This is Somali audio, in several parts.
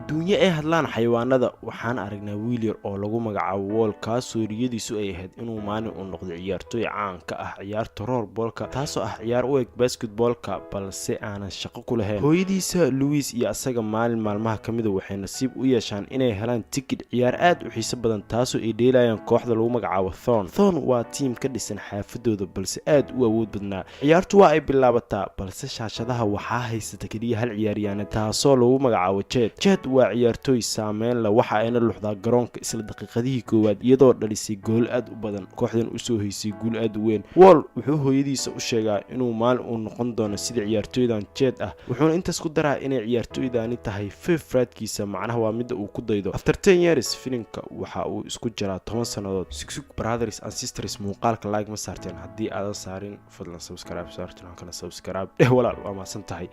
adduunyo ay hadlaan xayawaanada waxaan aragnaa wiil yar oo lagu magacaabo Wall kaasoo riyadiisu ay ahayd inuu maalin u noqdo ciyaartoy caan ka ah ciyaarta rollballka taasoo ah ciyaar u eg basketballka balse aanan shaqo ku lahayn. hooyadiisa Louise iyo asaga maalin maalmaha ka mid ah waxay nasiib u yeeshaan inay helaan tikid ciyaar aad u xiiso badan taasoo ay dheelayaan kooxda lagu magacaabo Thorn. Thorn waa tiim ka dhisan xaafadooda balse aad u awood badnaa. ciyaartu waa ay bilaabataa balse shaashadaha waxaa haysata kaliya hal ciyaaryahan taasoo lagu magacaabo Jet waa ciyaartoy saameyn leh waxa ayna luxdaa garoonka isla daqiiqadihii koowaad iyadoo dhalisay gool aad u badan kooxdan u soo haysay guul aad u weyn. Wall wuxuu hooyadiisa u sheegaa inuu maalin uu noqon doono sida ciyaartoydan Jet ah wuxuuna intaas ku daraa inay ciyaartoydani tahay favorite-kiisa macnaha waa midda uu ku daydo. After 10 years filimka waxa uu isku jiraa 10 sanadood. Six Brothers and Sisters muuqaalka like ma saarteen haddii aadan saarin fadlan subscribe saarteen kana subscribe walaal waa maasan tahay.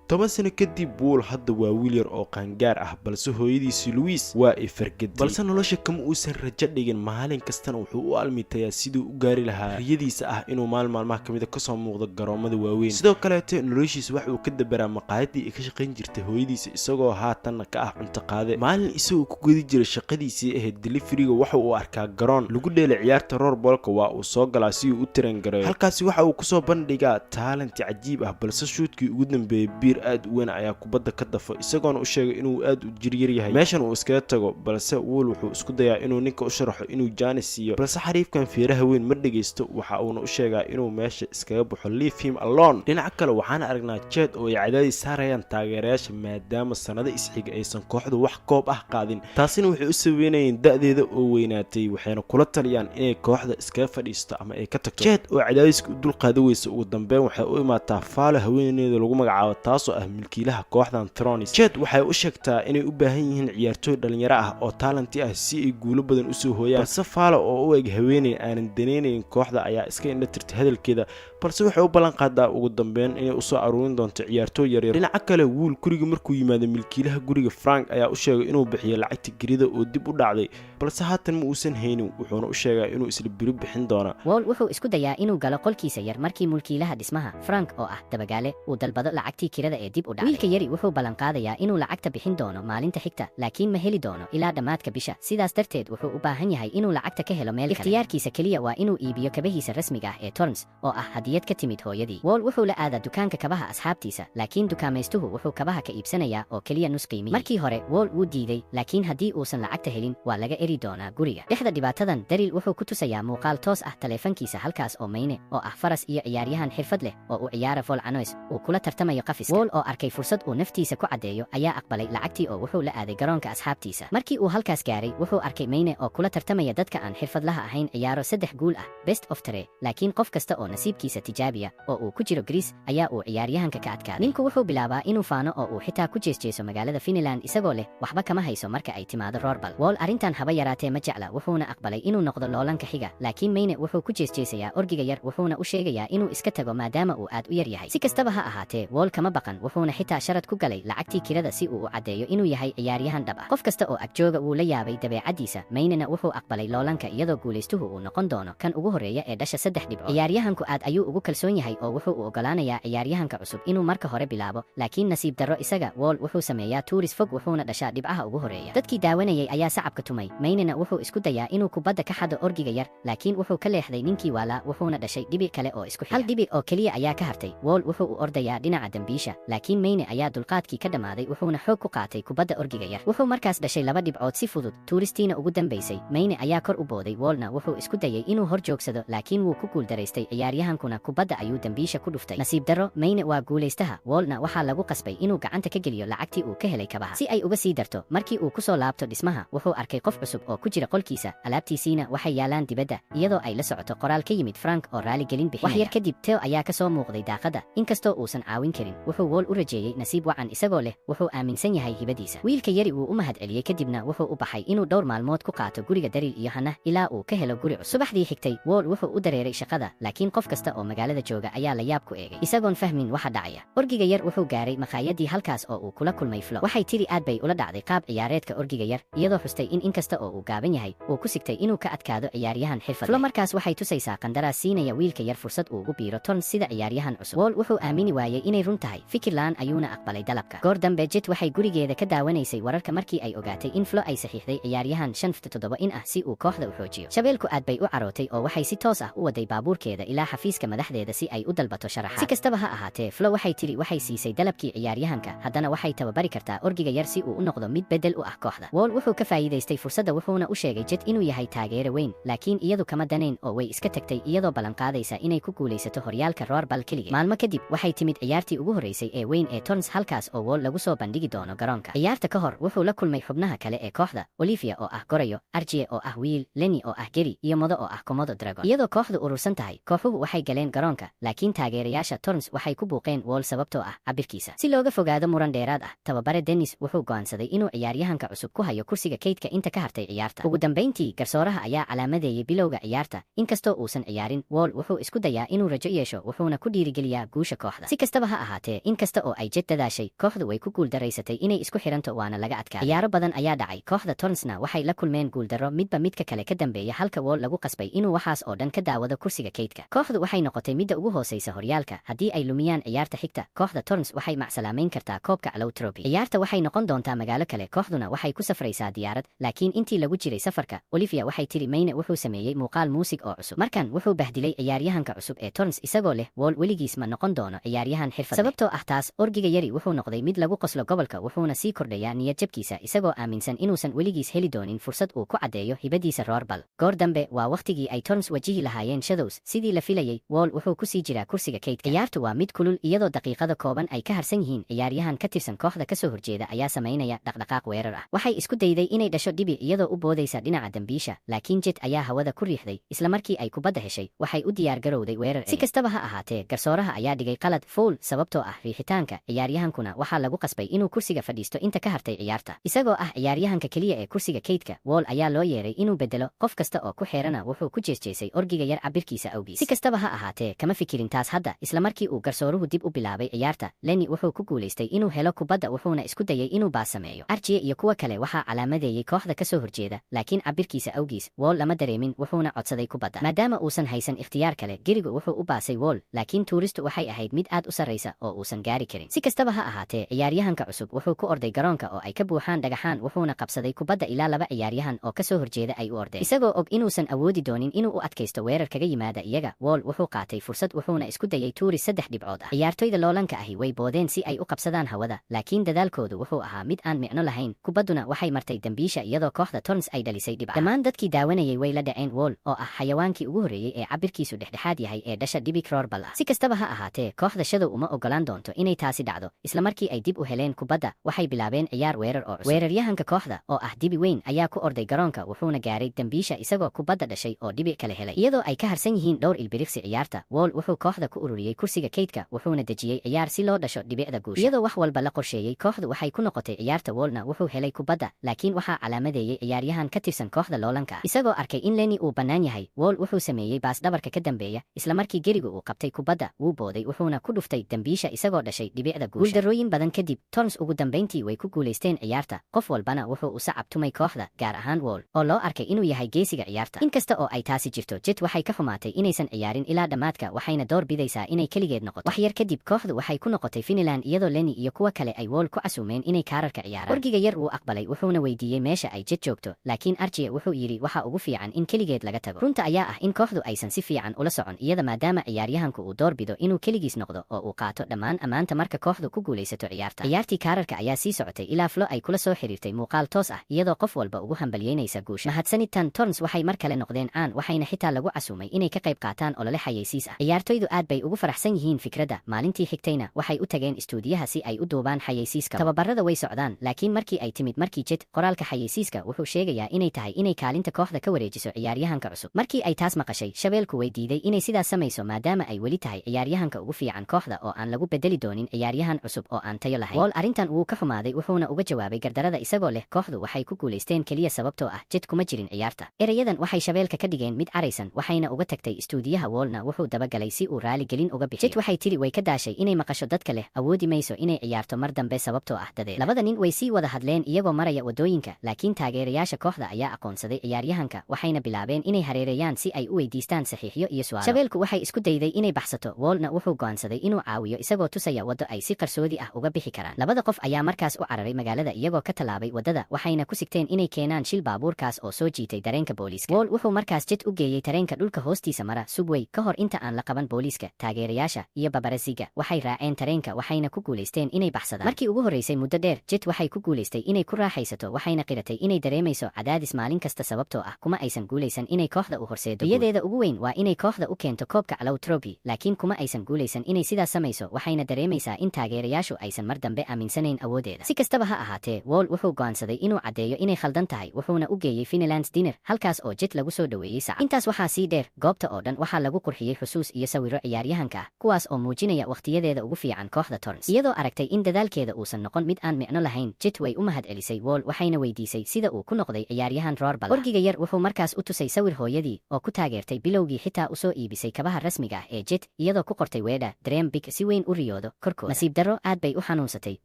10 sano kadib Wall hadda waa wiil yar oo qaangaar ah balse hooyadiisa Louise waa ay fargaday balse nolosha kama uusan rajo dhigin maalin kastana wuxuu u almiitayaa siduu u gaari lahaa riyadiisa ah inuu maalmaha kamid ka soo muuqdo garoomada waaweyn. sidoo kale noloshiisa waxa uu ka dabaraa maqaayadii ay ka shaqayn jirtay hooyadiisa isagoo haatanna ka ah cunto qaade. maalin isagoo ku gudi jiray shaqadiisii ahayd deliveryga waxa uu arkaa garoon lagu dheelay ciyaarta rollballka waa uu soo galaa si uu u tareen gareeyo. halkaasi waxa uu kusoo bandhigaa talent cajiib ah balse shoodkii ugu dambeeyay aad u weyn ayaa kubadda ka dafo isagoona u sheegay inuu aad u jiryar yahay meeshan uu iskaga tago balse Wall wuxuu isku dayaa inuu ninka u sharaxo inuu Janice siiyo balse xariifkan feeraha weyn ma dhageysto waxa uuna u sheegaa inuu meesha iskaga baxo leave him alone. dhinaca kale waxaan aragnaa Jet oo ay cadaadis saarayaan taageerayaasha maadaama sanado isxiga aysan kooxdu wax koob ah qaadin taasina waxay u saweynayeen da'deeda oo weynaatay waxayna kula taliyaan inay kooxda iskaga fadhiisto ama ay ka tagto. Jet oo cadaadiska u dul qaada weysa ugu dambeyn waxay u imaataa faalo haweeneeda lagu magacaabo taasoo ah milkiilaha kooxdan Thrones. Jet waxay u sheegtaa inay u baahan yihiin ciyaartoy dhalinyaro ah oo talenti ah si ay guulo badan u soo hooyaan balse faalo oo u eg haweeney aanan daneynayn kooxda ayaa iska indha tirtay hadalkeeda balse waxay u ballan qaadaa ugu dambeyn inay u soo aruurin doonto ciyaartoy yaryar. dhinaca kale Wall guriga markuu yimaado milkiilaha guriga Frank ayaa u sheegay inuu bixiyo lacagta girida oo dib u dhacday balse haatan ma uusan haynin wuxuuna u sheegaa inuu isla biri bixin doono. Wall wuxuu isku dayaa inuu galo qolkiisa yar markii mulkiilaha dhismaha Frank oo ah dabagaale uu dalbado lacagtii kirada ee dib u dhacday. wiilka yari wuxuu ballan qaadayaa inuu lacagta bixin doono maalinta xigta laakiin ma heli doono ilaa dhammaadka bisha sidaas darteed wuxuu u baahan yahay inuu lacagta ka helo meel kale. ikhtiyaarkiisa kaliya waa inuu iibiyo kabahiisa rasmiga ah ee Thorns oo ah hadiyad ka timid hooyadii. Wall wuxuu la aadaa dukaanka kabaha asxaabtiisa laakiin dukaamaystuhu wuxuu kabaha ka iibsanayaa oo kaliya nus qiimihi. markii hore Wall wuu diiday laakiin haddii uusan lacagta helin waa laga eri doonaa guriga. dhexda dhibaatadan Daryl wuxuu ku tusayaa muuqaal toos ah taleefankiisa halkaas oo Mayne oo ah faras iyo ciyaaryahan xirfad leh oo u ciyaara Volcanoes uu kula tartamayo qafiska. Wall oo arkay fursad uu naftiisa ku cadeeyo ayaa aqbalay lacagtii oo wuxuu la aaday garoonka asxaabtiisa. markii uu halkaas gaaray wuxuu arkay Mayne oo kula tartamaya dadka aan xirfadlaha ahayn ciyaaro 3 guul ah best of 3 laakiin qof kasta oo nasiibkiisa tijaabiya oo uu ku jiro Greece ayaa uu ciyaaryahanka ka adkaaday. ninku wuxuu bilaabaa inuu faano oo uu xitaa ku jeesjeeso magaalada Finland isagoo leh waxba kama hayso marka ay timaado rollball. Wall arrintan haba yaraatee ma jecla wuxuuna aqbalay inuu noqdo loolanka xiga laakiin Mayne wuxuu ku jeesjeesayaa orgiga yar wuxuuna u sheegayaa inuu iska tago maadaama uu aad u yar yahay. si kastaba ha ahaatee Wall kama baqan wuxuuna xitaa sharad ku galay lacagtii kirada si uu u cadeeyo inuu yahay ciyaaryahan dhab ah. qof kasta oo agjooga wuu la yaabay dabeecadiisa. Maynena wuxuu aqbalay loolanka iyadoo guulaystuhu uu noqon doono kan ugu horeeya ee dhasha 3 dhibcood. ciyaaryahanku aad ayuu ugu kalsoon yahay oo wuxuu u ogolaanayaa ciyaaryahanka cusub inuu marka hore bilaabo laakiin nasiib darro isaga Wall wuxuu sameeyaa tuuris fog wuxuuna dhashaa dhibcaha ugu horeeya. dadkii daawanayay ayaa sacabka tumay. Maynena wuxuu isku dayaa inuu kubadda ka xado orgiga yar laakiin wuxuu ka leexday ninkii waalaa wuxuuna dhashay dhibic kale oo isku xiga. hal dhibic oo kaliya ayaa ka hartay. Wall wuxuu u ordayaa dhinaca dambiisha laakiin Mayne ayaa dulqaadkii ka dhamaaday wuxuuna xoog ku qaatay kubadda orgiga yar. wuxuu markaas dhashay 2 dhibcood si fudud. tuuristiina ugu dambeysay Mayne ayaa kor u booday. Wallna wuxuu isku dayay inuu hor joogsado laakiin wuu ku guuldaraystay. ciyaaryahankuna kubadda ayuu dambiisha ku dhuftay. nasiib darro Mayne waa guulaystaha. Wallna waxaa lagu qasbay inuu gacanta ka geliyo lacagtii uu ka helay kabaha si ay uga sii darto. markii uu ku soo laabto dhismaha wuxuu arkay qof cusub oo ku jira qolkiisa alaabtiisiina waxay yaalaan dibadda iyadoo ay la socoto qoraal ka yimid Frank oo raali gelin bixinaya. wax yar kadib Theo ayaa ka soo muuqday daaqada inkastoo uusan caawin karin wuxuu Wall u rajeeyay nasiib wacan isagoo leh wuxuu aaminsan yahay hibadiisa. wiilka yari wuu u mahadceliyay kadibna wuxuu u baxay inuu dhowr maalmood ku qaato guriga Daryl iyo Hannah ilaa uu ka helo guri cusub. subaxdii xigtay Wall wuxuu u dareeray shaqada laakiin qof kasta oo magaalada jooga ayaa la yaab ku eegay isagoon fahmin waxa dhacaya. Orgiga yar wuxuu gaaray maqaayadii halkaas oo uu kula kulmay Flo. Waxay tiri aad bay ula dhacday qaab ciyaareedka orgiga yar iyadoo xustay in inkasta oo uu gaaban yahay uu ku sigtay inuu ka adkaado ciyaaryahan xirfad. Flo markaas waxay tusaysaa qandaraas siinaya wiilka yar fursad uu ugu biiro Turns sida ciyaaryahan cusub. Wall wuxuu aamini waayay inay run tahay fikir la'aan ayuuna aqbalay dalabka. Goor dambe Jet waxay gurigeeda ka daawanaysay wararka markii ay ogaatay in Flo ay saxiixday ciyaaryahan 57 in ah si uu kooxda u xoojiyo. Shabeelku aad bay u carootay oo waxay si toos ah u waday baabuurkeeda ilaa xafiiska madaxdeeda si ay u dalbato sharaxaad. Si kastaba ha ahaatee Flo waxay tiri waxay siisay dalabkii ciyaaryahanka haddana waxay tababari kartaa orgiga yar si uu u noqdo mid bedel u ah kooxda. Wall wuxuu ka faa'iidaystay fursadda wuxuuna u sheegay Jet inuu yahay taageere weyn laakiin iyadu kama danayn oo way iska tagtay iyadoo ballan qaadaysa inay ku guulaysato horyaalka Roarbal keligeed. Maalmo kadib waxay timid ciyaartii ugu horeysay ee weyn ee Turns halkaas oo Wall lagu soo bandhigi doono garoonka. Ciyaarta ka hor wuxuu la kulmay xubnaha kale ee kooxda, Olivia oo ah Gorayo, Archie oo ah Will, Lenny oo ah Gary iyo Modo oo ah Komodo Dragon. Iyadoo kooxdu urursan tahay, kooxuhu waxay galeen garoonka laakiin taageerayaasha Turns waxay ku buuqeen Wall sababtoo ah cabirkiisa. Si looga fogaado muran dheeraad ah, tababare Dennis wuxuu go'aansaday inuu ciyaaryahanka cusub ku hayo kursiga kaydka inta ka hartay ciyaarta. Ugu dambeyntii garsooraha ayaa calaamadeeyay bilowga ciyaarta inkastoo uusan ciyaarin. Wall wuxuu isku dayaa inuu rajo yeesho wuxuuna ku dhiirigeliyaa guusha kooxda. Si kastaba ha ahaatee inkasta oo ay Jet dadaashay, kooxdu way ku guuldaraysatay inay isku xiranto waana laga adkaaday. Ciyaaro badan ayaa dhacay, kooxda Turnsna waxay la kulmeen guuldarro midba midka kale ka dambeeya halka Wall lagu qasbay inuu waxaas oo dhan ka daawado kursiga kaydka. Kooxdu waxay noqotay midda ugu hooseysa horyaalka. Haddii ay lumiyaan ciyaarta xigta, kooxda Turns waxay macsalaameyn kartaa koobka Allow Trophy. Ciyaarta waxay noqon doontaa magaalo kale, kooxduna waxay ku safraysaa diyaarad, laakiin intii lagu jiray safarka, Olivia waxay tiri Mayne wuxuu sameeyey muuqaal muusig oo cusub. Markan wuxuu bahdilay ciyaaryahanka cusub ee Turns isagoo leh Wall weligiis ma noqon doono ciyaaryahan xirfad. Sababtoo ah taas, orgiga yari wuxuu noqday mid lagu qoslo gobolka wuxuuna sii kordhayaa niyad jabkiisa isagoo aaminsan inuusan weligiis heli doonin fursad uu ku caddeeyo hibadiisa Roarbal. Goor dambe waa waqtigii ay Turns wajihi lahaayeen Shadows sidii la filayay. Wall wuxuu ku sii jiraa kursiga kaydka. Ciyaartu waa mid kulul iyadoo daqiiqada kooban ay ka harsan yihiin. Ciyaaryahan ka tirsan kooxda ka soo horjeeda ayaa samaynaya dhaqdhaqaaq weerar ah. Waxay isku dayday inay dhasho dhibic iyadoo u boodaysa dhinaca dambiisha, laakiin Jet ayaa hawada ku riixday. Isla markii ay kubadda heshay, waxay u diyaar garowday weerar. Si kastaba ha ahaatee, garsooraha ayaa dhigay qalad foul sababtoo ah riixitaanka. Ciyaaryahankuna waxaa lagu qasbay inuu kursiga fadhiisto inta ka hartay ciyaarta. Isagoo ah ciyaaryahanka kaliya ee kursiga kaydka, Wall ayaa loo yeeray inuu bedelo. Qof kasta oo ku xeerana wuxuu ku jeesjeesay orgiga yar cabirkiisa awgiis. Si kastaba ha ahaatee, kama fikirin taas hadda. Isla markii uu garsooruhu dib u bilaabay ciyaarta, Lenny wuxuu ku guulaystay inuu helo kubadda wuxuuna isku dayay inuu baas sameeyo. Archie iyo kuwa kale waxaa calaamadeeyay kooxda ka soo horjeeda, laakiin cabirkiisa awgiis Wall lama dareemin wuxuuna codsaday kubadda. Maadaama uusan haysan ikhtiyaar kale, Gerigu wuxuu u baasay Wall, laakiin tuuristu waxay ahayd mid aad u sarreysa oo uusan gaari karin. Si kastaba ha ahaatee, ciyaaryahanka cusub wuxuu ku orday garoonka oo ay ka buuxaan dhagaxaan wuxuuna qabsaday kubadda ilaa laba ciyaaryahan oo ka soo horjeeda ay u ordeen. Isagoo og inuusan awoodi doonin inuu u adkaysto weerar kaga yimaada iyaga, Wall wuxuu qaatay fursad wuxuuna isku dayay tuuris 3 dhibcood ah. Ciyaartoyda loolanka ahi way boodeen si ay u qabsadaan hawada, laakiin dadaalkoodu wuxuu ahaa mid aan micno lahayn. Kubadduna waxay martay dambiisha iyadoo kooxda Turns ay dhalisay dhibco. Dhammaan dadkii daawanayay way la dhaceen Wall oo ah xayawaankii ugu horreeyay ee cabirkiisu dhexdhexaad yahay ee dhasha dhibic Roarbal ah. Si kastaba ha ahaatee, kooxda Shadow uma ogolaan doonto inay taasi dhacdo. Isla markii ay dib u heleen kubadda, waxay bilaabeen ciyaar weerar oo cusub. Weeraryahanka kooxda oo ah Dibi Weyn ayaa ku orday garoonka wuxuuna gaaray dambiisha isagoo kubadda dhashay oo dhibic kale helay. Iyadoo ay ka harsan yihiin dhowr ilbiriqsi ciyaarta, Wall wuxuu kooxda ku ururiyey kursiga kaydka wuxuuna dejiyey ciyaar si loo dhasho dhibicda guusha. Iyadoo wax walba la qorsheeyey, kooxdu waxay ku noqotay ciyaarta. Wallna wuxuu helay kubadda, laakiin waxaa calaamadeeyay ciyaaryahan ka tirsan kooxda loolanka ah. Isagoo arkay in Lenny uu bannaan yahay, Wall wuxuu sameeyey baas dhabarka ka dambeeya. Isla markii Gerigu uu qabtay kubadda, wuu booday wuxuuna ku dhuftay dambiisha isagoo dhashay dhibicda guusha. Guuldarrooyin badan kadib, Turns ugu dambeyntii way ku guulaysteen ciyaarta. Qof walbana wuxuu u sacabtumay kooxda, gaar ahaan Wall oo loo arkay inuu yahay geesiga ciyaarta. Inkasta oo ay taasi jirto, Jet waxay ka xumaatay inaysan ciyaarin ilaa dhammaadka waxayna door bidaysaa inay keligeed noqoto. Wax yar kadib, kooxdu waxay ku noqotay Finland iyadoo Lenny iyo kuwa kale ay Wall ku casuumeen inay kaararka ciyaaraan. Orgiga yar wuu aqbalay wuxuuna weydiiyey meesha ay Jet joogto, laakiin Archie wuxuu yidhi waxa ugu fiican in keligeed laga tago. Runta ayaa ah in kooxdu aysan si fiican ula socon iyada maadaama ciyaaryahanku uu door bido inuu keligiis noqdo oo uu qaato dhammaan ammaanta marka kooxdu ku guulaysato ciyaarta. Ciyaartii kaararka ayaa sii socotay ilaa Flo ay kula soo xiriirtay muuqaal toos ah iyadoo qof walba ugu hambalyeynaysa guusha. Mahadsanidtan, Turns waxay mar kale noqdeen caan waxayna xitaa lagu casuumay inay ka qayb qaataan olole xayeysiis ah. Ciyaartoydu aad bay ugu faraxsan yihiin fikradda. Maalintii xigtayna waxay u tageen istuudiyaha si ay u duubaan xayeysiiska. Tababarada way socdaan, laakiin markii ay timid markii Jet qoraalka xayeysiiska wuxuu sheegayaa inay tahay inay kaalinta kooxda ka wareejiso ciyaaryahanka cusub. Markii ay taas maqashay, Shabeelku way diiday inay sidaas samayso maadaama ay weli tahay ciyaaryahanka ugu fiican kooxda oo aan lagu bedeli doonin ciyaaryahan cusub oo aan tayo lahayn. Wall arrintan wuu ka xumaaday wuxuuna uga jawaabay gardarada isagoo leh kooxdu waxay ku guulaysteen kaliya sababtoo ah Jet kuma jirin ciyaarta. Erayadan waxay Shabeelka ka dhigeen mid caraysan waxayna uga tagtay istuudiyaha. Wallna wuxuu dabagalay si uu raali gelin uga bixiyo. Jet waxay tiri way ka daashay inay maqasho dadka leh awoodi mayso inay ciyaarto mar dambe sababtoo ah dadeed. Labada nin way sii wada hadleen iyagoo maraya wadooyinka, laakiin taageerayaasha kooxda ayaa aqoonsaday ciyaaryahanka waxayna bilaabeen inay hareereeyaan si ay u weydiistaan saxiixyo iyo su'aalo. Shabeelku waxay isku dayday inay baxsato, Wallna wuxuu go'aansaday inuu caawiyo isagoo tusaya waddo ay si qarsoodi ah uga bixi karaan. Labada qof ayaa markaas u cararay magaalada iyagoo ka tallaabay waddada, waxayna ku sigteen inay keenaan shil baabuurkaas oo soo jiitay dareenka booliiska. Wall wuxuu markaas Jet u geeyey tareenka dhulka hoostiisa mara subway ka hor inta aan la qaban booliiska. Taageerayaasha iyo babarasiga waxay raaceen tareenka waxayna ku guulaysteen inay baxsadaan. Markii ugu horreysay muddo dheer, Jet waxay ku guulaystay inay ku raaxaysato waxayna qiratay inay dareemayso cadaadis maalin kasta sababtoo ah kuma aysan guulaysan inay kooxda u horseedo. Riyadeeda ugu weyn waa inay kooxda u keento koobka Allow Trophy, laakiin kuma aysan guulaysan inay sidaas samayso waxayna dareemaysaa in taageerayaashu aysan mar dambe aaminsanayn awoodeeda. Si kastaba ha ahaatee, Wall wuxuu go'aansaday inuu caddeeyo inay khaldan tahay wuxuuna u geeyey Finland's Dinner halkaas oo Jet lagu soo dhoweeyey sac. Intaas waxaa sii dheer, goobta oo dhan waxaa lagu qurxiyey xusuus iyo sawirro ciyaaryahanka ah kuwaas oo muujinaya waqtiyadeeda ugu fiican kooxda Torrens. Iyadoo aragtay in dadaalkeeda uusan noqon mid aan micno lahayn, Jet way u mahadcelisay Wall waxayna weydiisay sida uu ku noqday ciyaaryahan roorbal. Orgiga yar wuxuu markaas u tusay sawir hooyadii oo ku taageertay bilowgii xitaa u soo iibisay kabaha rasmiga ah ee Jet iyadoo ku qortay weedha Dream Big si weyn u riyoodo korkooda. Nasiib darro aad bay u xanuunsatay,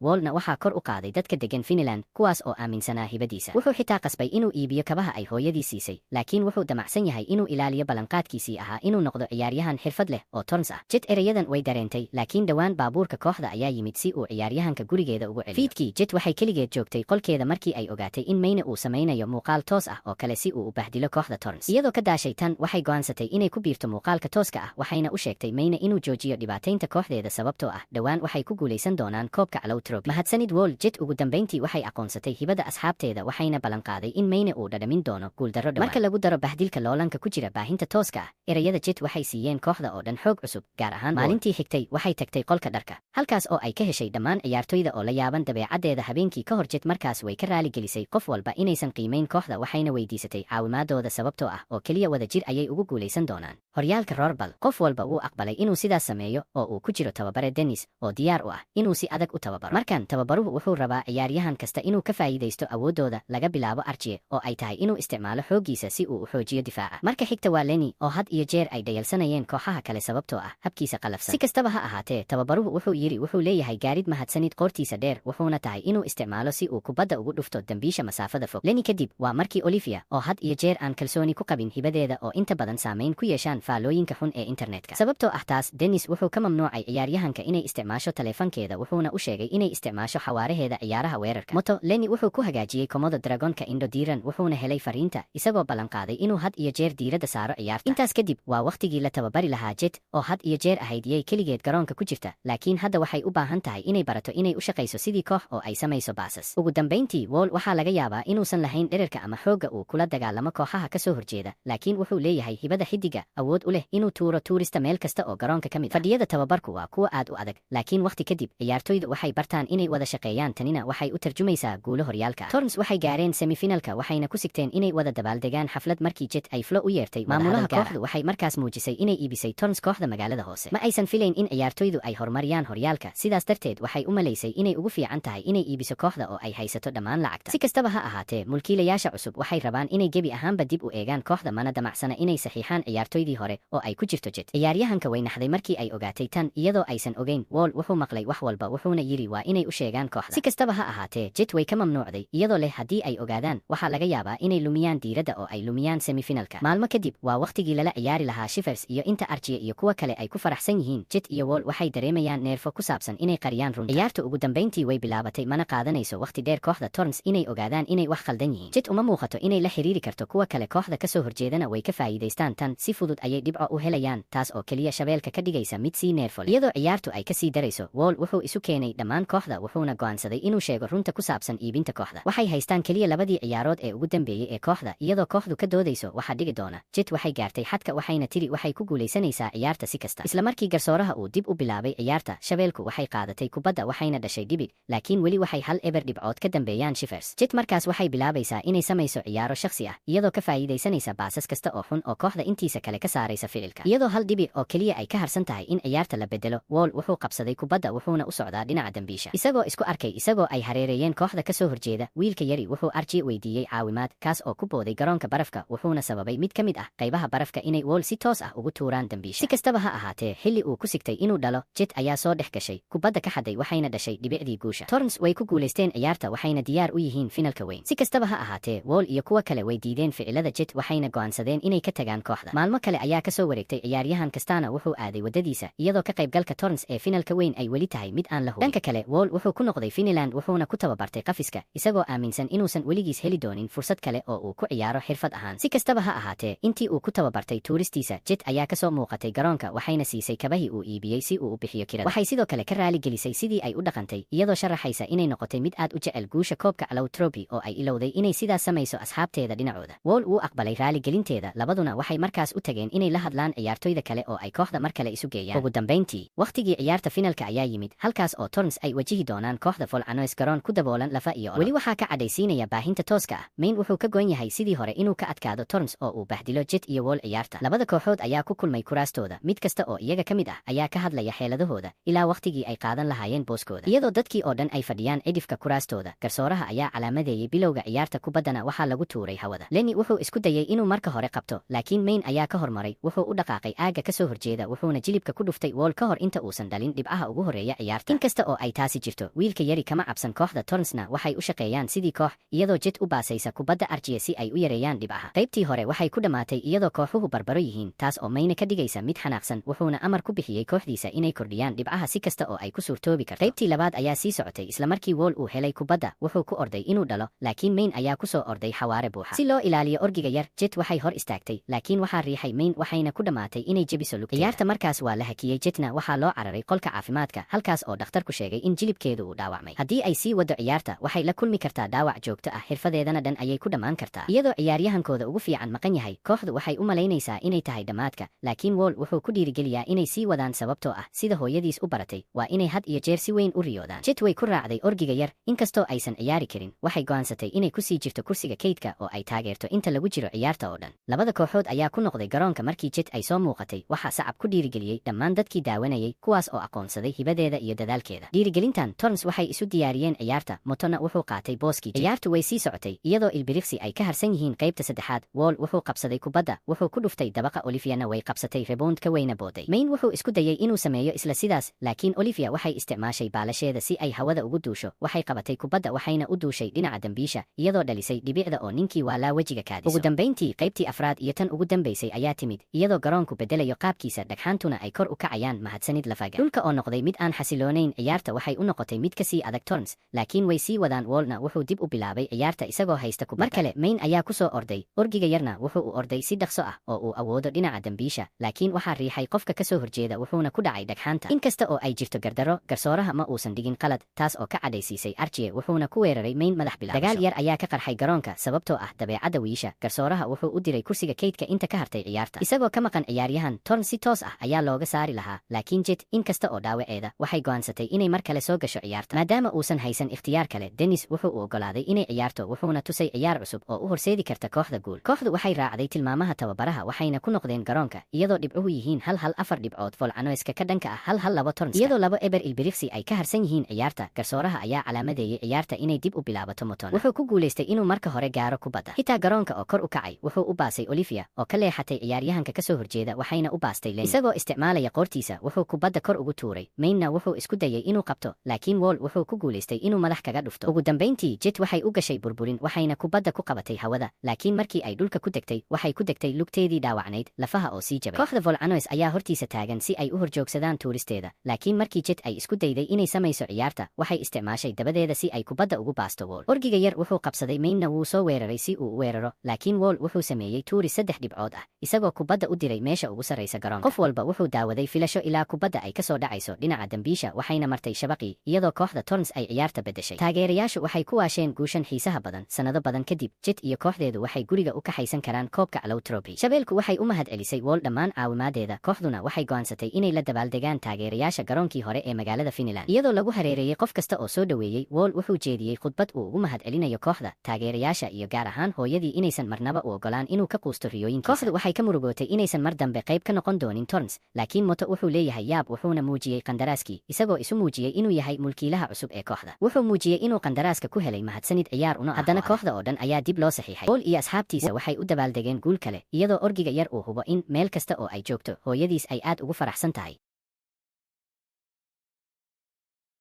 Wallna waxaa kor u qaaday dadka degan Finland kuwaas oo aaminsanaa hibadiisa. Wuxuu xitaa qasbay inuu iibiyo kabaha ay hooyadii siisay, laakiin wuxuu damacsan yahay inuu ilaaliyo ballanqaadkiisii ahaa inuu noqdo ciyaaryahan xirfad leh oo Torrens ah. Jet erayadan way dareentay, laakiin dhowaan baabuurka kooxda ayaa yimid si uu ciyaaryahanka gurigeeda ugu celiyo. Fiidkii, Jet waxay keligeed joogtay qolkeeda markii ay ogaatay in Mayne uu samaynayo muuqaal toos ah oo kale si uu u bahdilo kooxda Torrens. Iyadoo ka daashay tan, waxay go'aansatay inay ku biirto muuqaalka tooska ah waxayna u sheegtay Mayne inuu joojiyo dhibaataynta kooxdeeda sababtoo ah dhowaan waxay ku guulaysan doonaan koobka Allow Trophy. Mahadsanid Wall. Jet ugu dambeyntii waxay aqoonsatay hibada asxaabteeda waxayna ballanqaaday in Mayne uu dhadhamin doono guuldarro dhawaan. Marka lagu daro bahdilka loolanka ku jira baahinta tooska ah, erayada Jet waxay siiyeen kooxda oo dhan xoog cusub, gaar ahaan maalintii xigtay waxay tagtay qolka dharka halkaas oo ay ka heshay dhammaan ciyaartoyda oo la yaaban dabeecaddeeda. Habeenkii ka hor Jet markaas way ka raali gelisay qof walba inaysan qiimayn kooxda waxayna weydiisatay caawimaadooda sababtoo ah oo keliya wada jir ayay ugu guulaysan doonaan horyaalka roorbal. Qof walba wuu aqbalay inuu sidaas sameeyo oo uu ku jiro tababare Dennis oo diyaar u ah inuu si adag u tababaro. Markan tababaruhu wuxuu rabaa ciyaaryahan kasta inuu ka faa'iidaysto awoodooda laga bilaabo Archie oo ay tahay inuu isticmaalo xooggiisa si uu u xoojiyo difaaca. Marka xigta waa Lenny oo had iyo jeer ay dhayalsanayeen kooxaha kale sababtoo ah habkiisa qalafsan. Si kastaba ha ahaatee, tababaruhu wuxuu yiri wuxuu leeyahay gaarid mahadsanid qoortiisa dheer wuxuuna tahay inuu isticmaalo si uu kubadda ugu dhufto dambiisha masaafada fog. Lenny kadib waa markii Olivia oo had iyo jeer aan kalsooni ku qabin hibadeeda oo inta badan saameyn ku yeeshaan faalooyinka xun ee internetka. Sababtoo ah taas, Dennis wuxuu ka mamnuucay ciyaaryahanka inay isticmaasho taleefankeeda wuxuuna u sheegay inay isticmaasho xawaaraheeda ciyaaraha weerarka. Moto Lenny wuxuu ku hagaajiyey komodo Dragonka Indo diiran wuxuuna helay fariinta isagoo ballanqaaday inuu had iyo jeer diiradda saaro ciyaarta. Intaas kadib waa waqtigii la tababari lahaa Jet oo had iyo jeer ahayd yay keligeed garoonka ku jirta, laakiin hadda waxay u baahan tahay inay barato inay u shaqayso sidii koox oo ay samayso baasas. Ugu dambeyntii, Wall waxaa laga yaabaa inuusan lahayn dhererka ama xoogga uu kula dagaalamo kooxaha ka soo horjeeda, laakiin wuxuu leeyahay hibada xiddiga awood u leh inuu tuuro tuurista meel kasta oo garoonka ka mid ah. Fadhiyada tababarku waa kuwa aad u adag, laakiin waqti kadib ciyaartoydu waxay bartaan inay wada shaqeeyaan. Tanina waxay u tarjumaysaa guulo horyaalka. Torrens waxay gaareen semifinalka waxayna ku sigteen inay wada dabaaldegaan xaflad markii Jet ay Flo u yeertay. Maamulaha kooxdu waxay markaas muujisay inay iibisay Torrens kooxda magaalada hoose. Ma aysan filayn in ciyaartoydu ay horumariyaan horyaalka, sidaas darteed waxay u malaysay inay ugu fiican tahay inay iibiso kooxda oo ay haysato dhammaan lacagta. Si kastaba ha ahaatee, mulkiilayaasha cusub waxay rabaan inay gebi ahaanba dib u eegaan kooxda mana damacsana inay saxiixaan ciyaartoydii hore oo ay ku jirto Jet. Ciyaaryahanka way naxday markii ay ogaatay tan iyadoo aysan ogeyn. Wall wuxuu maqlay wax walba wuxuuna yiri waa inay u sheegaan kooxda. Si kastaba ha ahaatee, Jet way ka mamnuucday iyadoo leh haddii ay ogaadaan waxaa laga yaabaa inay lumiyaan diiradda oo ay lumiyaan semifinalka. Maalmo kadib waa waqtigii lala ciyaari lahaa Shivers iyo inta Archie iyo kuwa kale ay ku faraxsan yihiin. Jet iyo Wall waxay dareemayaan neerfo ku saabsan inay qariyaan runta. Ciyaarta ugu dambeyntii way bilaabatay mana qaadanayso waqti dheer kooxda Torrens inay ogaadaan inay wax khaldan yihiin. Jet uma muuqato inay la xiriiri karto kuwa kale kooxda ka soo horjeedana way ka faa'iidaystaan tan si fudud ayay dhibco u helayaan taas oo keliya shabeelka ka dhigaysa mid sii neerfo leh. Iyadoo ciyaartu ay ka sii darayso, Wall wuxuu isu keenay dhammaan kooxda wuxuuna go'aansaday inuu sheego runta ku saabsan iibinta kooxda. Waxay haystaan keliya labadii ciyaarood ee ugu dambeeyay ee kooxda iyadoo kooxdu ka doodayso waxa dhigi doona. Jet waxay gaartay xadka waxayna tiri waxay ku guulaysanaysaa ciyaarta si kasta. Isla markii garsooraha uu dib u bilaabay ciyaarta, shabeelku waxay qaadatay kubadda waxayna dhashay dhibig, laakiin weli waxay hal eber dhibcood ka dambeeyaan Shivers. Jet markaas waxay bilaabaysaa inay samayso ciyaaro shakhsi ah iyadoo ka faa'iidaysanaysa baasas kasta oo xun oo kooxda intiisa kale ka saaraysa ficilka. Iyadoo hal dhibic oo keliya ay ka harsan tahay in ciyaarta la bedelo, Wall wuxuu qabsaday kubadda wuxuuna u socdaa dhinaca dambiisha. Isagoo isku arkay isagoo ay hareereeyeen kooxda ka soo horjeeda, wiilka yari wuxuu Archie weydiiyey caawimaad kaas oo ku booday garoonka barafka wuxuuna sababay mid ka mid ah qaybaha barafka inay Wall si toos ah ugu tuuraan dambiisha. Si kastaba ha ahaatee, xilli uu ku sigtay inuu dhalo, Jet ayaa soo dhex gashay, kubadda ka xaday waxayna dhashay dhibicdii guusha. Torrens way ku guulaysteen ciyaarta waxayna diyaar u yihiin finalka weyn. Si kastaba ha ahaatee, Wall iyo kuwa kale way diideen ficilada Jet waxayna go'aansadeen inay ka tagaan kooxda. Maalmo kale ayaa ka soo wareegtay, ciyaaryahan kastaana wuxuu aaday wadadiisa, iyadoo ka qaybgalka Torrens ee finalka weyn ay weli tahay mid aan la hubin. Dhanka kale, Wall wuxuu ku noqday Finland wuxuuna ku tababartay qafiska, isagoo aaminsan inuusan weligiis heli doonin fursad kale oo uu ku ciyaaro xirfad ahaan. Si kastaba ha ahaatee, intii uu ku tababartay tuuristiisa, Jet ayaa ka soo muuqatay garoonka waxayna siisay kabahii uu iibiyey si uu u bixiyo kirada. Waxay sidoo kale ka raali gelisay sidii ay u dhaqantay, iyadoo sharaxaysa inay noqotay mid aad u jecel guusha koobka Allow Trophy oo ay ilowday inay sidaas samayso asxaabteeda dhinacooda. Wall wuu aqbalay raali gelinteeda, labaduna waxay markaas u tageen inay la hadlaan ciyaartoyda kale oo ay kooxda mar kale isu geeyaan. Ugu dambeyntii, waqtigii ciyaarta finalka ayaa yimid, halkaas oo Torrens ay wajihi doonaan kooxda Volcanoes garoon ku daboolan lafa iyo olo. Weli waxaa ka cadhaysiinaya baahinta tooska ah, Maine wuxuu ka goon yahay sidii hore inuu ka adkaado Torrens oo uu bahdilo Jet iyo Wall ciyaarta. Labada kooxood ayaa ku kulmay kuraastooda, mid kasta oo iyaga ka mid ah ayaa ka hadlaya xeeladahooda ilaa waqtigii ay qaadan lahaayeen booskooda. Iyadoo dadkii oo dhan ay fadhiyaan cidhifka kuraastooda, garsooraha ayaa calaamadeeyay bilowga ciyaarta, kubaddana waxaa lagu tuuray hawada. Lenny wuxuu isku dayay inuu marka hore qabto, laakiin Maine ayaa ka hormaray, wuxuu u dhaqaaqay aagga ka soo horjeeda wuxuuna jilibka ku dhuftay Wall ka hor inta uusan dhalin dhibcaha ugu horeeya ciyaarta. Inkasta oo ay taasi jirto, wiilka yari kama cabsan kooxda Torrensna waxay u shaqeeyaan sidii koox, iyadoo Jet u baasaysa kubadda Archie si ay u yareeyaan dhibcaha. Qaybtii hore waxay ku dhammaatay iyadoo kooxuhu barbaro yihiin, taas oo Maine ka dhigaysa mid xanaaqsan, wuxuuna amar ku bixiyey kooxdiisa inay kordhiyaan dhibcaha si kasta oo ay ku suurtoobi karto. Qaybtii labaad ayaa sii socotay, isla markii Wall uu helay kubadda, wuxuu ku orday inuu dhalo, laakiin Maine ayaa ku soo orday xawaare buuxa. Si loo ilaaliyo orgiga yar, Jet waxay hor istaagtay, laakiin waxaa riixay Maine waxayna ku dhammaatay inay jebiso lugteeda. Ciyaarta markaas waa la hakiyey, Jetna waxaa loo cararay qolka caafimaadka, halkaas oo dhakhtarku sheegay in jilibkeedu uu dhaawacmay. Haddii ay sii wado ciyaarta, waxay la kulmi kartaa dhaawac joogto ah, xirfadeedana dhan ayay ku dhammaan kartaa. Iyadoo ciyaaryahankooda ugu fiican maqan yahay, kooxdu waxay u malaynaysaa inay tahay dhammaadka, laakiin Wall wuxuu ku dhiirigeliyaa inay sii wadaan sababtoo ah sida hooyadiis u baratay, waa inay had iyo jeer si weyn u riyoodaan. Jet way ku raacday orgiga yar, inkastoo aysan ciyaari karin, waxay go'aansatay inay ku sii jirto kursiga kaydka oo ay taageerto inta lagu jiro ciyaarta oo dhan. Labada kooxood ayaa ku noqday garoonka markii Jet ay soo muuqatay, waxaa sacab ku dhiirigeliyey dhammaan dadkii daawanayay, kuwaas oo aqoonsaday hibadeeda iyo dadaalkeeda. Dhiirigelintan, Torrens waxay isu diyaariyeen ciyaarta, Motona wuxuu qaatay booskii Jet. Ciyaartu way sii socotay, iyadoo ilbiriqsi ay ka harsan yihiin qaybta saddexaad. Wall wuxuu qabsaday kubadda, wuxuu ku dhuftay dabaqa, Oliviana way qabsatay rebound ka weyna booday. Maine wuxuu isku dayay inuu sameeyo isla sidaas, laakiin Olivia waxay isticmaashay baalasheeda si ay hawada ugu duusho, waxay qabatay kubadda waxayna u duushay dhinaca dambiisha, iyadoo dhalisay dhibicda oo ninkii waalaa wejiga kaadiso. Ugu dambeyntii, qaybtii afraad iyo tan ugu dambaysay ayaa timid, iyadoo garoonku bedelayo qaabkiisa, dhagxaantuna ay kor u kacayaan. Mahadsanid Lafaga. Dhulka oo noqday mid aan xasiloonayn, ciyaarta waxay u noqotay mid ka sii adag Torrens, laakiin way sii wadaan. Wallna wuxuu dib u bilaabay ciyaarta isagoo haysta kubadda. Mar kale, Maine ayaa ku soo orday, orgiga yarna wuxuu u orday si dhaqso ah oo uu awoodo dhinaca dambiisha, laakiin waxaa riixay qofka ka soo horjeeda wuxuuna ku dhacay dhagxaanta. Inkasta oo ay jirto gardaro, garsooraha ma uusan dhigin qalad, taas oo ka cadhaysiisay Archie, wuxuuna ku weeraray Maine madax bilaabasho. Dagaal yar ayaa ka qarxay garoonka sababtoo ah dabeecadda wiisha. Garsooraha wuxuu u diray kursiga kaydka inta ka hartay ciyaarta, isagoo ka maqan ciyaaryahan. Torrens si toos ah ayaa looga saari lahaa, laakiin Jet, inkasta oo dhaawaceeda, waxay go'aansatay inay mar kale soo gasho ciyaarta. Maadaama uusan haysan ikhtiyaar kale, Dennis wuxuu u oggolaaday inay ciyaarto, wuxuuna tusay ciyaar cusub oo u horseedi karta kooxda guul. Kooxdu waxay raacday tilmaamaha tababaraha waxayna ku noqdeen garoonka, iyadoo dhibcuhu yihiin 1-4 dhibcood Volcanoeska ka dhanka ah 1-2 Torrens. Iyadoo 2 eber ilbiriqsi ay ka harsan yihiin ciyaarta, garsooraha ayaa calaamadeeyay ciyaarta inay dib u bilaabato. Motona wuxuu ku guulaystay inuu marka hore gaaro kubadda, xitaa garoonka oo kor u kacay, wuxuu u baasay Olivia oo ka leexatay ciyaaryahanka ka soo horjeeda, waxayna u baastay Lenny. Isagoo isticmaalaya qoortiisa, wuxuu kubadda kor ugu tuuray. Mainena wuxuu isku dayay inuu qabto, laakiin Wall wuxuu ku guulaystay inuu madax kaga dhufto. Ugu dambeyntii, Jet waxay u gashay burburin, waxayna kubadda ku qabatay hawada, laakiin markii ay dhulka ku degtay, waxay ku degtay lugteedii dhaawacnayd, lafaha oo sii jabay. Kooxda Volcanoes ayaa hortiisa taagan si ay u horjoogsadaan tuuristeeda, laakiin markii Jet ay isku dayday inay samayso ciyaarta, waxay isticmaashay dabadeeda si ay kubadda ugu baasto Wall. Orgiga yar wuxuu qabsaday, Mainena wuu soo weeraray si uu u weeraro, laakiin Wall wuxuu sameeyey tuuri 3 dhibcood ah, isagoo kubadda u diray meesha ugu sarreysa garoonka. Qof walba wuxuu daawaday filasho ilaa kubadda ay ka soo dhacayso dhinaca dambiisha, waxayna martay shabaqii, iyadoo kooxda Torrens ay ciyaarta beddeshay. Taageerayaashu waxay ku waasheen guushan xiisaha badan. Sanado badan kadib, Jet iyo kooxdeedu waxay guriga u kaxaysan karaan koobka Allow Trophy. Shabeelku waxay u mahadcelisay Wall dhammaan caawimaadeeda, kooxduna waxay go'aansatay inay la dabaaldegaan taageerayaasha garoonkii hore ee magaalada Finland. Iyadoo lagu hareereeyay qof kasta oo soo dhoweeyey, Wall wuxuu jeediyey khudbad uu ugu mahadcelinayo kooxda, taageerayaasha iyo gaar ahaan hooyadii inaysan marnaba u ogolaan inuu ka quusto riyooyinkiisa. Kooxdu waxay ka murugootay inaysan mar dambe qayb ka noqon doonin Torrens, laakiin Moto wuxuu leeyahay yaab, wuxuuna muujiyey qandaraaskii, isagoo isu muujiyey inuu yahay mulkiilaha cusub ee kooxda. Wuxuu muujiyey inuu qandaraaska ku helay mahadsanid ciyaar una. Haddana kooxda oo dhan ayaa dib loo saxiixay. Wall iyo asxaabtiisa waxay u dabaaldegeen guul kale, iyadoo orgiga yar uu hubo in meel meel kasta oo ay joogto hooyadiis ay aad ugu faraxsan tahay